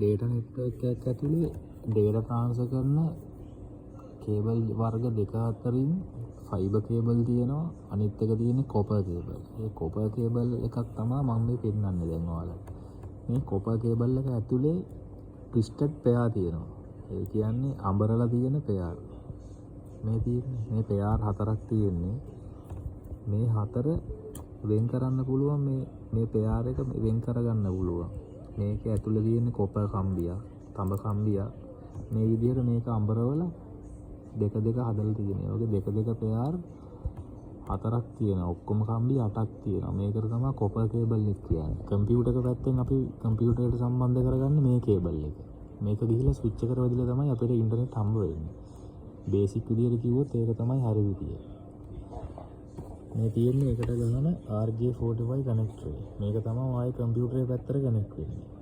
data network එකක් ඇතුලේ data transfer කරන කේබල් වර්ග දෙක අතරින් ෆයිබර් කේබල් තියෙනවා අනිත් එක තියෙන්නේ කොපර් කේබල්. මේ කොපර් කේබල් එකක් තමයි මම මේ පෙන්නන්නේ දැන් ඔයාලට. මේ කොපර් කේබල් එක ඇතුලේ twisted pair තියෙනවා. ඒ කියන්නේ අඹරලා තියෙන pair. මේ තියෙන්නේ මේ pair හතරක් තියෙන්නේ. මේ හතර වෙන් කරන්න පුළුවන් මේ pair එක වෙන් කරගන්න පුළුවන්. මේකේ ඇතුලේ තියෙන්නේ කොපර් කම්බියක්, තඹ කම්බියක්. මේ විදිහට මේක අඹරවලා දෙක හදලා තියෙනවා. ඔගේ දෙක pair හතරක් තියෙනවා. ඔක්කොම කම්බි 8ක් තියෙනවා. මේකට තමයි කොපර් කේබල් එක කියන්නේ. කම්පියුටර් එක පැත්තෙන් අපි කම්පියුටරයට සම්බන්ධ කරගන්නේ මේ කේබල් එක. මේක ගිහිලා ස්විච් එකට වදිලා තමයි අපිට ඉන්ටර්නෙට් හම්බ වෙන්නේ. බේසික් විදියට කිව්වොත් ඒක තමයි හරි විදිය. මේ තියෙන්නේ එකට ගහන RJ45 කනෙක්ටර්. මේක තමයි ආයේ කම්පියුටරේ පැත්තට කනෙක්ට් වෙන්නේ.